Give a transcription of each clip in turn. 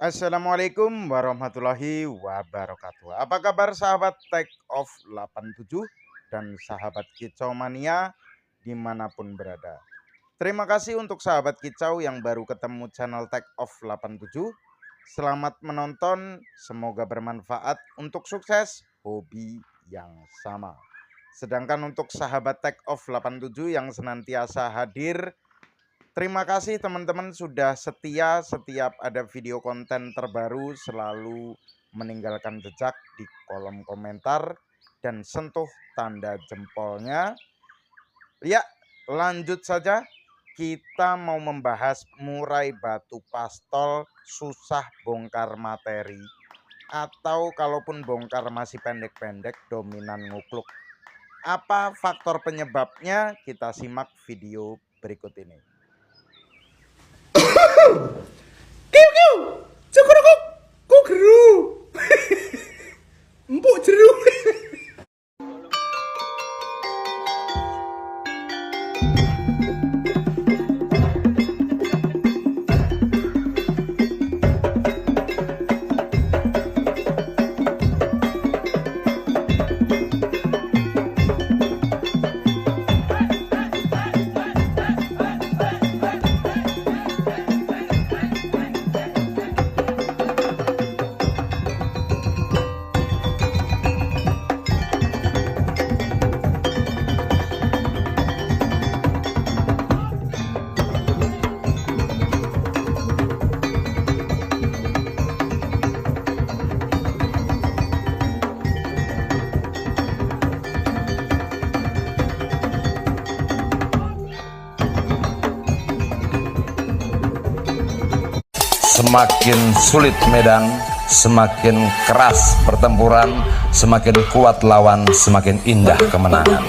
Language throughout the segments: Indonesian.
Assalamualaikum warahmatullahi wabarakatuh. Apa kabar sahabat Take Off 87 dan sahabat Kicau Mania dimanapun berada. Terima kasih untuk sahabat Kicau yang baru ketemu channel Take Off 87. Selamat menonton, semoga bermanfaat untuk sukses hobi yang sama. Sedangkan untuk sahabat Take Off 87 yang senantiasa hadir, terima kasih teman-teman sudah setia setiap ada video konten terbaru selalu meninggalkan jejak di kolom komentar dan sentuh tanda jempolnya. Ya, lanjut saja. Kita mau membahas murai batu pastol susah bongkar materi, atau kalaupun bongkar masih pendek-pendek dominan ngukluk. Apa faktor penyebabnya? Kita simak video berikut ini. Kiu kiu, cukurukuk, kugeru, empuk jeru. Semakin sulit medan, semakin keras pertempuran, semakin kuat lawan, semakin indah kemenangan.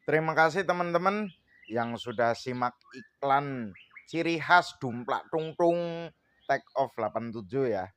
Terima kasih teman-teman yang sudah simak iklan ciri khas dumplak tungtung Take Off 87 ya.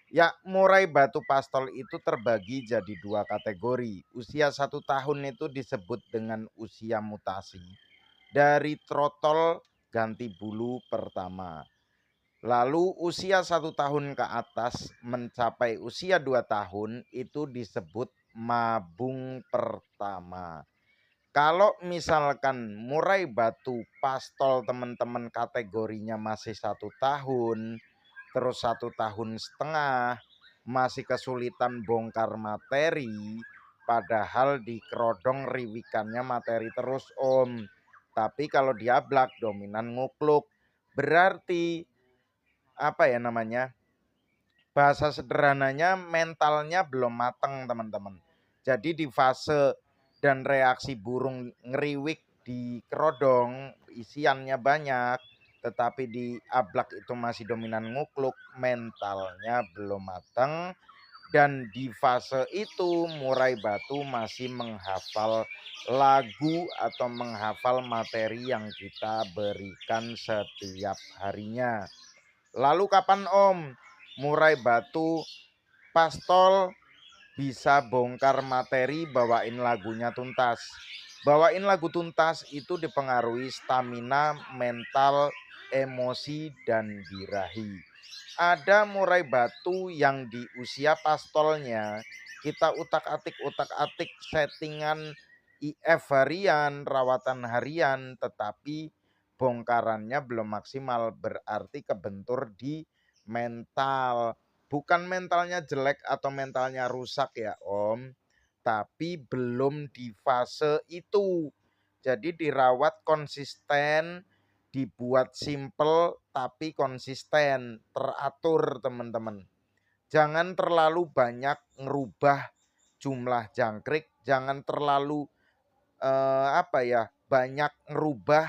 Ya, murai batu pastol itu terbagi jadi dua kategori. Usia 1 tahun itu disebut dengan usia mutasi. Dari trotol ganti bulu pertama. Lalu usia 1 tahun ke atas mencapai usia 2 tahun itu disebut mabung pertama. Kalau misalkan murai batu pastol teman-teman kategorinya masih 1 tahun, terus 1 tahun setengah, masih kesulitan bongkar materi, padahal di kerodong riwikannya materi terus om. Tapi kalau diablak dominan ngukluk, berarti apa ya namanya? Bahasa sederhananya mentalnya belum matang teman-teman. Jadi di fase dan reaksi burung ngeriwik di kerodong isiannya banyak, tetapi di ablak itu masih dominan ngukluk, mentalnya belum matang. Dan di fase itu murai batu masih menghafal lagu atau menghafal materi yang kita berikan setiap harinya. Lalu kapan om murai batu pastol bisa bongkar materi bawain lagunya tuntas? Bawain lagu tuntas itu dipengaruhi stamina, mental, emosi, dan birahi. Ada murai batu yang di usia pastolnya kita utak-atik settingan IF harian, rawatan harian, tetapi bongkarannya belum maksimal, berarti kebentur di mental. Bukan mentalnya jelek atau mentalnya rusak ya om, tapi belum di fase itu. Jadi dirawat konsisten, dibuat simple tapi konsisten, teratur teman-teman. Jangan terlalu banyak ngerubah jumlah jangkrik, jangan terlalu banyak ngerubah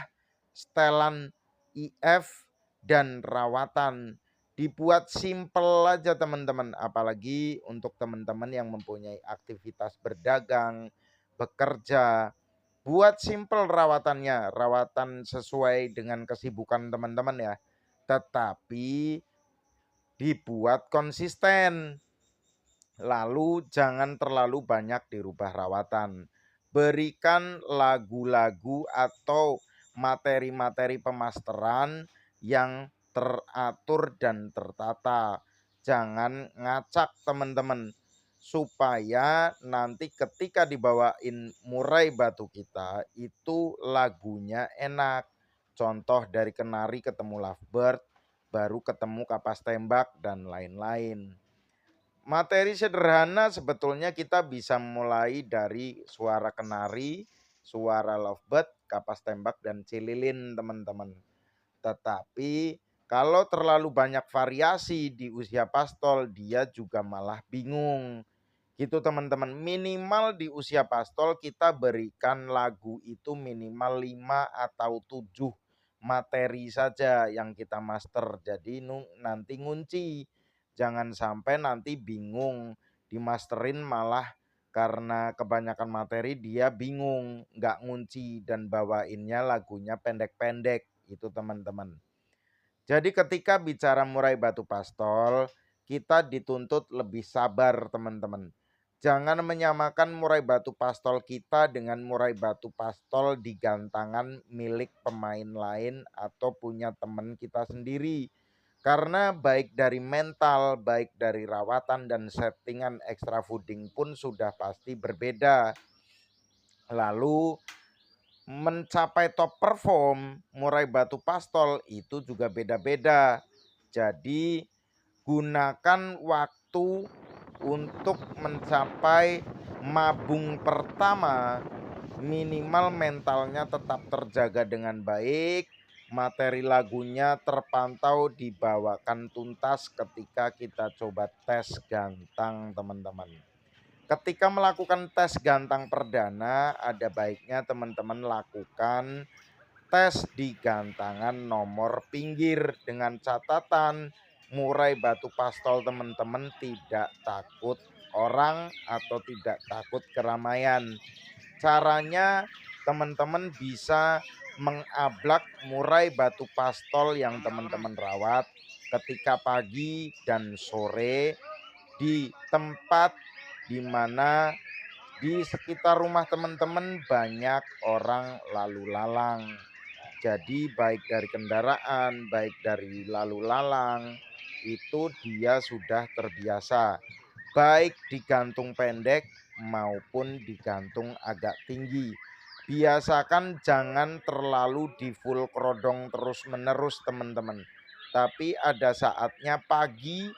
setelan IF dan rawatan. Dibuat simple aja teman-teman, apalagi untuk teman-teman yang mempunyai aktivitas berdagang, bekerja. Buat simple rawatannya, rawatan sesuai dengan kesibukan teman-teman ya. Tetapi dibuat konsisten. Lalu jangan terlalu banyak dirubah rawatan. berikan lagu-lagu atau materi-materi pemasteran yang teratur dan tertata. Jangan ngacak teman-teman, supaya nanti ketika dibawain murai batu kita itu lagunya enak. Contoh dari Kenari ketemu Lovebird, baru ketemu Kapas Tembak dan lain-lain. Materi sederhana sebetulnya kita bisa mulai dari suara Kenari, suara Lovebird, Kapas Tembak, dan Cililin teman-teman. Tetapi kalau terlalu banyak variasi di usia pastol, dia juga malah bingung. Gitu teman-teman, minimal di usia pastol kita berikan lagu itu minimal 5 atau 7 materi saja yang kita master. Jadi nanti ngunci. Jangan sampai nanti bingung dimasterin malah karena kebanyakan materi dia bingung, nggak ngunci dan bawainnya lagunya pendek-pendek itu teman-teman. Jadi ketika bicara murai batu pastol, kita dituntut lebih sabar teman-teman. Jangan menyamakan murai batu pastol kita dengan murai batu pastol di gantangan milik pemain lain atau punya teman kita sendiri. Karena baik dari mental, baik dari rawatan dan settingan extra fooding pun sudah pasti berbeda. Lalu mencapai top perform murai batu pastol itu juga beda-beda. Jadi gunakan waktu untuk mencapai mabung pertama, minimal mentalnya tetap terjaga dengan baik, materi lagunya terpantau dibawakan tuntas ketika kita coba tes gantang teman-teman. Ketika melakukan tes gantang perdana, ada baiknya teman-teman lakukan tes di gantangan nomor pinggir dengan catatan murai batu pastol teman-teman tidak takut orang atau tidak takut keramaian. Caranya teman-teman bisa mengablak murai batu pastol yang teman-teman rawat ketika pagi dan sore di tempat di mana di sekitar rumah teman-teman banyak orang lalu lalang. Jadi baik dari kendaraan, baik dari lalu lalang, itu dia sudah terbiasa. Baik digantung pendek maupun digantung agak tinggi. Biasakan jangan terlalu di full kerodong terus menerus teman-teman. Tapi ada saatnya pagi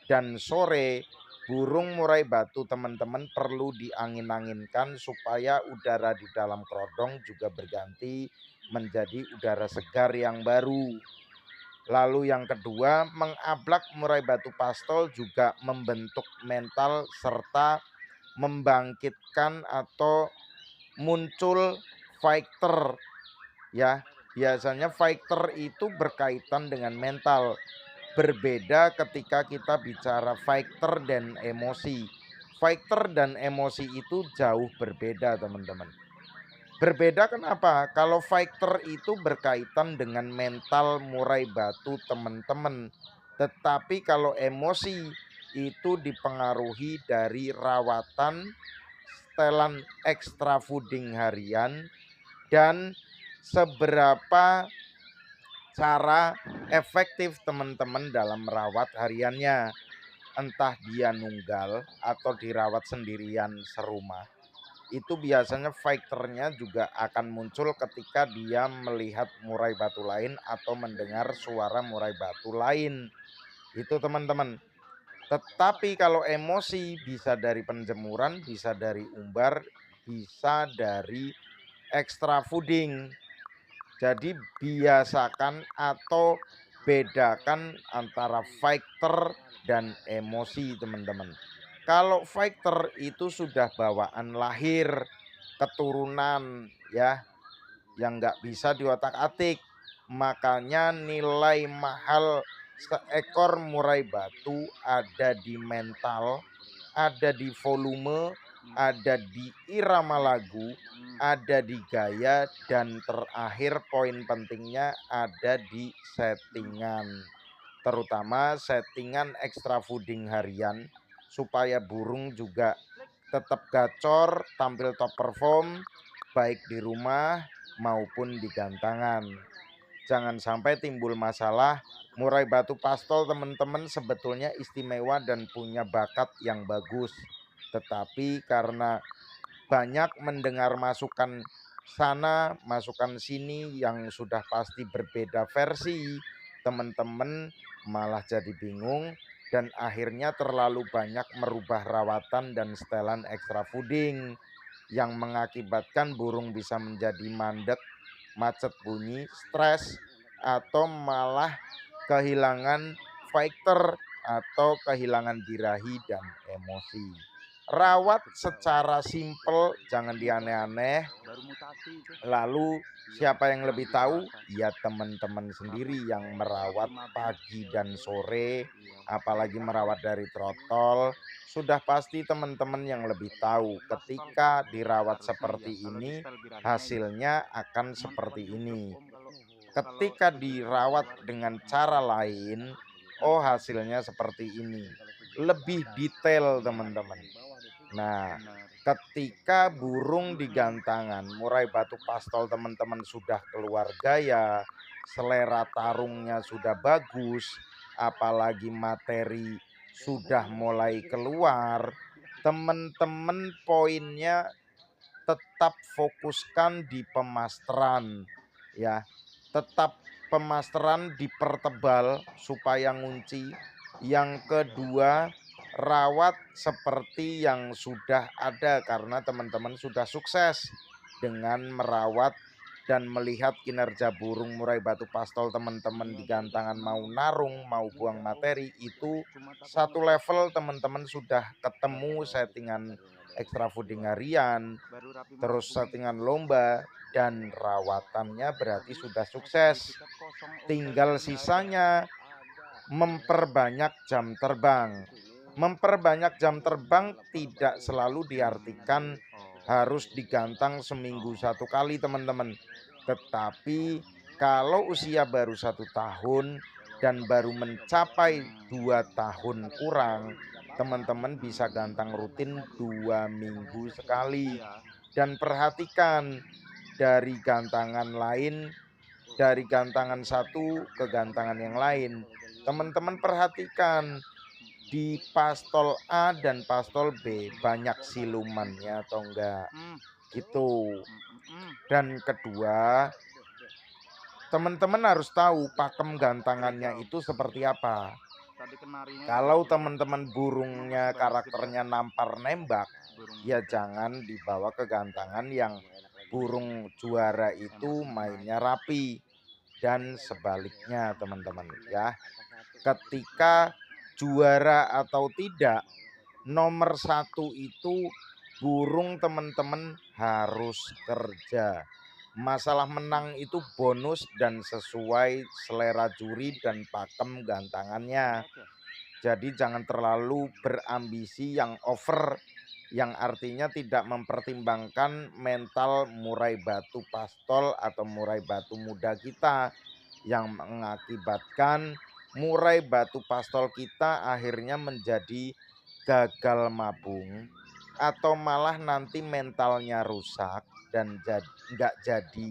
dan sore burung murai batu teman-teman perlu diangin-anginkan supaya udara di dalam kerodong juga berganti menjadi udara segar yang baru. Lalu yang kedua, mengablak murai batu pastol juga membentuk mental serta membangkitkan atau muncul fighter ya. Biasanya fighter itu berkaitan dengan mental. Berbeda ketika kita bicara fighter dan emosi. Fighter dan emosi itu jauh berbeda teman-teman. Berbeda kenapa? Kalau fighter itu berkaitan dengan mental murai batu teman-teman. Tetapi kalau emosi itu dipengaruhi dari rawatan, setelan extra fooding harian, dan seberapa cara efektif teman-teman dalam merawat hariannya. Entah dia nunggal atau dirawat sendirian serumah. Itu biasanya fighternya juga akan muncul ketika dia melihat murai batu lain atau mendengar suara murai batu lain. Itu teman-teman. Tetapi kalau emosi bisa dari penjemuran, bisa dari umbar, bisa dari extra fooding. Jadi biasakan atau bedakan antara fighter dan emosi teman-teman. Kalau fighter itu sudah bawaan lahir, keturunan ya, yang nggak bisa diotak-atik. Makanya nilai mahal seekor murai batu ada di mental, ada di volume, ada di irama lagu, ada di gaya, dan terakhir poin pentingnya ada di settingan. Terutama settingan extra fooding harian supaya burung juga tetap gacor, tampil top perform, baik di rumah maupun di gantangan. Jangan sampai timbul masalah. Murai batu pastol teman-teman sebetulnya istimewa dan punya bakat yang bagus. Tetapi karena banyak mendengar masukan sana, masukan sini yang sudah pasti berbeda versi, teman-teman malah jadi bingung dan akhirnya terlalu banyak merubah rawatan dan setelan extra fooding yang mengakibatkan burung bisa menjadi mandek, macet bunyi, stres, atau malah kehilangan fighter atau kehilangan birahi dan emosi. Rawat secara simpel, jangan dianeh-aneh. Lalu siapa yang lebih tahu? Ya teman-teman sendiri yang merawat pagi dan sore, apalagi merawat dari trotol. Sudah pasti teman-teman yang lebih tahu ketika dirawat seperti ini hasilnya akan seperti ini. Ketika dirawat dengan cara lain, oh hasilnya seperti ini. Lebih detail teman-teman. Nah, ketika burung di gantangan, murai batu pastol teman-teman sudah keluar gaya, selera tarungnya sudah bagus, apalagi materi sudah mulai keluar, teman-teman poinnya tetap fokuskan di pemasteran ya. Tetap pemasteran dipertebal supaya ngunci. Yang kedua, rawat seperti yang sudah ada karena teman-teman sudah sukses dengan merawat dan melihat kinerja burung murai batu pastol teman-teman di gantangan, mau narung mau buang materi, itu satu level teman-teman sudah ketemu settingan extra fooding harian, terus settingan lomba, dan rawatannya berarti sudah sukses. Tinggal sisanya memperbanyak jam terbang. Memperbanyak jam terbang tidak selalu diartikan harus digantang seminggu satu kali teman-teman. Tetapi kalau usia baru 1 tahun dan baru mencapai 2 tahun kurang, teman-teman bisa gantang rutin 2 minggu sekali. Dan perhatikan dari gantangan lain, dari gantangan satu ke gantangan yang lain, teman-teman perhatikan di pastol A dan pastol B banyak silumannya atau enggak gitu. Dan kedua, teman-teman harus tahu pakem gantangannya itu seperti apa. Kalau teman-teman burungnya karakternya nampar nembak, ya jangan dibawa ke gantangan yang burung juara itu mainnya rapi. Dan sebaliknya teman-teman ya. Ketika juara atau tidak, nomor satu itu burung teman-teman harus kerja. Masalah menang itu bonus dan sesuai selera juri dan pakem gantangannya. Jadi jangan terlalu berambisi yang over, yang artinya tidak mempertimbangkan mental murai batu pastol atau murai batu muda kita, yang mengakibatkan murai batu pastol kita akhirnya menjadi gagal mabung atau malah nanti mentalnya rusak dan nggak jadi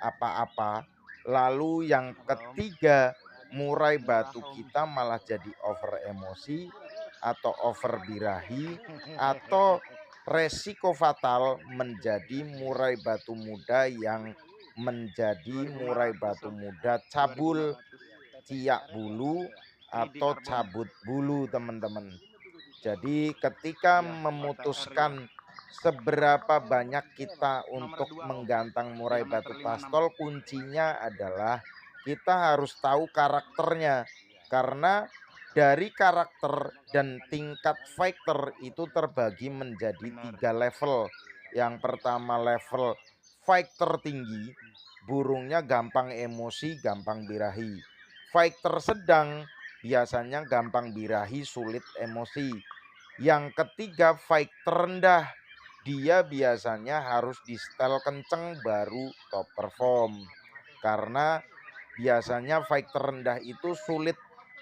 apa-apa. Lalu yang ketiga, murai batu kita malah jadi over emosi atau over birahi, atau resiko fatal menjadi murai batu muda yang menjadi murai batu muda cabul, ciak bulu, atau cabut bulu teman-teman. Jadi ketika memutuskan seberapa banyak kita untuk menggantang murai batu pastol, kuncinya adalah kita harus tahu karakternya. Karena dari karakter dan tingkat fighter itu terbagi menjadi 3 level. Yang pertama level fighter tinggi, burungnya gampang emosi, gampang birahi. Fighter sedang, biasanya gampang birahi, sulit emosi. Yang ketiga fighter rendah, dia biasanya harus di setel kenceng baru top perform. Karena biasanya fighter rendah itu sulit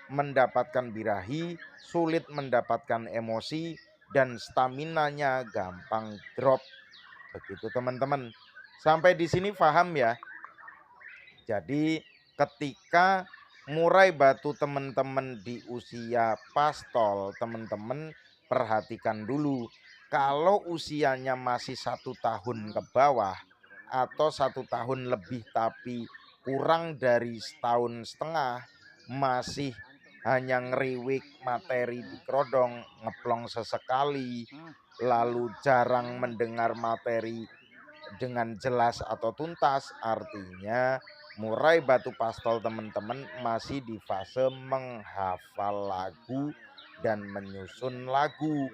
mendapatkan birahi, sulit mendapatkan emosi, dan staminanya gampang drop. Begitu teman-teman. Sampai di sini paham ya? Jadi ketika murai batu teman-teman di usia pastol, teman-teman perhatikan dulu. Kalau usianya masih 1 tahun ke bawah atau 1 tahun lebih tapi kurang dari 1,5 tahun, masih hanya ngeriwik materi di kerodong, ngeplong sesekali, lalu jarang mendengar materi dengan jelas atau tuntas, artinya murai batu pastol teman-teman masih di fase menghafal lagu dan menyusun lagu.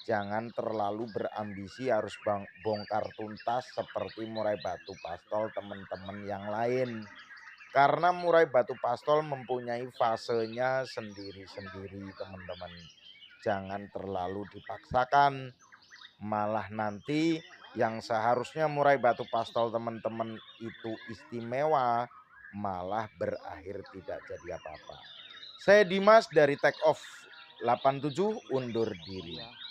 Jangan terlalu berambisi harus bongkar tuntas seperti murai batu pastol teman-teman yang lain. Karena murai batu pastol mempunyai fasenya sendiri-sendiri teman-teman. Jangan terlalu dipaksakan, malah nanti yang seharusnya murai batu pastol teman-teman itu istimewa malah berakhir tidak jadi apa-apa. Saya Dimas dari Take Off 87 undur diri.